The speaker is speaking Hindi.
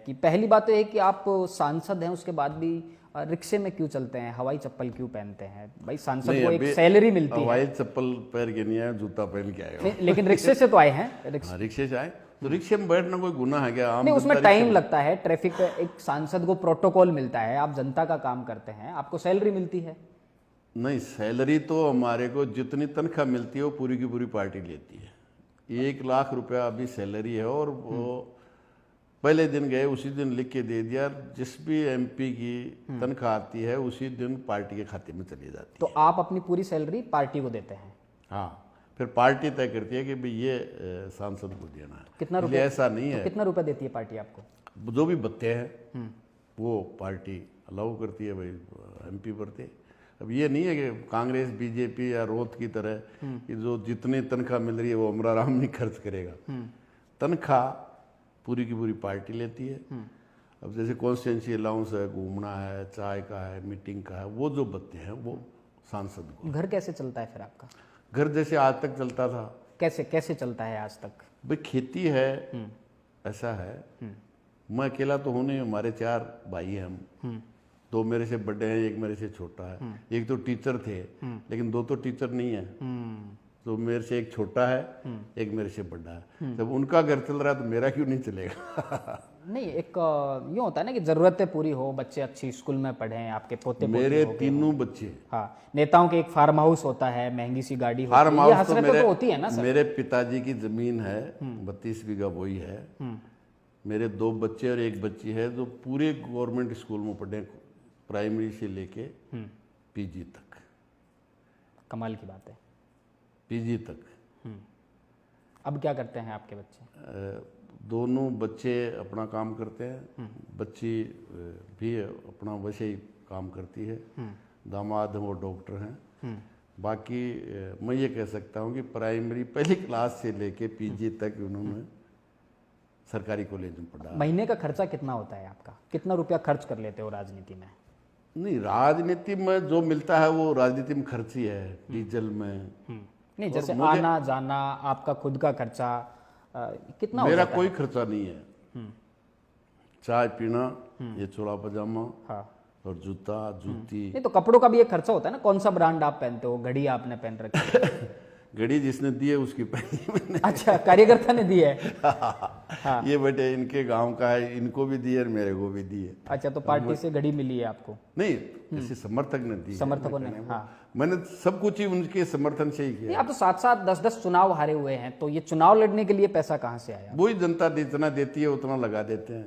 कि पहली बात तो ये कि आप सांसद हैं, उसके बाद भी रिक्शे में क्यों चलते हैं, हवाई चप्पल क्यों पहनते हैं? भाई सांसद को एक सैलरी मिलती है। हवाई चप्पल पहन के नहीं आया, जूता पहन के आया। लेकिन रिक्शे से तो आए हैं। रिक्शे से आए तो रिक्शे में बैठना कोई गुनाह है क्या? नहीं, उसमें टाइम लगता है, ट्रैफिक, एक सांसद को प्रोटोकॉल मिलता है, आप जनता का काम करते हैं, आपको सैलरी मिलती है। नहीं, सैलरी तो हमारे को जितनी तनख्वाह मिलती है वो पूरी की पूरी पार्टी लेती है। 1 लाख रुपया अभी सैलरी है और वो पहले दिन गए उसी दिन लिख के दे दिया। जिस भी एमपी की तनख्वाह आती है उसी दिन पार्टी के खाते में चली जाती तो आप अपनी पूरी सैलरी पार्टी को देते हैं? हाँ, फिर पार्टी तय करती है कि भाई ये सांसद को देना है। कितना रुपया? ऐसा नहीं है। कितना रुपया देती है पार्टी आपको? जो भी भत्ते हैं वो पार्टी अलाउ करती है, भाई एमपी भरते। अब ये नहीं है कि कांग्रेस बीजेपी या रोत की तरह कि जो जितनी तनख्वाह मिल रही है वो अमरा राम नहीं खर्च करेगा। तनख्वाह पूरी की पूरी पार्टी लेती है। अब जैसे कॉन्स्टिट्यूंसी अलाउंस है, घूमना है, चाय का है, मीटिंग का है, वो जो भत्ते हैं वो सांसद को। घर कैसे चलता है फिर आपका? घर जैसे आज तक चलता था। कैसे चलता है आज तक? भाई खेती है, ऐसा है। मैं अकेला तो हूँ नहीं, हमारे 4 भाई हैं हम। 2 मेरे से बड़े हैं, 1 मेरे से छोटा है। एक तो टीचर थे, लेकिन 2 तो टीचर नहीं है। तो मेरे से एक छोटा है, एक मेरे से बड़ा है। जब उनका घर चल रहा है तो मेरा क्यों नहीं चलेगा? नहीं, एक यूँ होता है ना कि जरूरतें पूरी हो, बच्चे अच्छी स्कूल में पढ़ें, आपके पोते मेरे तीनों बच्चे। हाँ, नेताओं के एक फार्म हाउस होता है, महंगी सी गाड़ी होती है, फार्म हाउस तो होती है ना सर? मेरे पिताजी की जमीन है, 32 बीघा वही है। मेरे 2 बच्चे और 1 बच्ची है जो पूरे गवर्नमेंट स्कूल में पढ़े, प्राइमरी से लेके पीजी तक। कमाल की बात है। पीजी तक। अब क्या करते हैं आपके बच्चे? दोनों बच्चे अपना काम करते हैं, बच्ची भी अपना वैसे ही काम करती है। दामाद हैं वो डॉक्टर हैं। बाकी मैं ये कह सकता हूँ कि प्राइमरी पहली क्लास से लेके पीजी तक उन्होंने सरकारी कॉलेज में पढ़ा। महीने का खर्चा कितना होता है आपका? कितना रुपया खर्च कर लेते हो राजनीति में? नहीं, राजनीति में जो मिलता है वो राजनीति में खर्च ही है, डीजल में। नहीं, जैसे आना जाना, आपका खुद का खर्चा कितना? मेरा कोई खर्चा नहीं है। चाय पीना, ये चोला पजामा, हाँ, और जूता जूती। नहीं तो कपड़ों का भी एक खर्चा होता है ना, कौन सा ब्रांड आप पहनते हो? घड़ी आपने पहन रखी है? घड़ी जिसने दी है उसकी पहनी मैंने। अच्छा, कार्यकर्ता ने दी है? हाँ। ये बेटे इनके गांव का है, इनको भी दी है और मेरे को भी दी है। अच्छा, तो पार्टी से घड़ी मिली है आपको? नहीं, जैसे समर्थक ने दी, समर्थकों ने। हाँ, मैंने सब कुछ ही उनके समर्थन से ही किया। आप तो 7-7, 10-10 चुनाव हारे हुए हैं, तो ये चुनाव लड़ने के लिए पैसा कहाँ से आया? वही जनता जितना देती है उतना लगा देते हैं।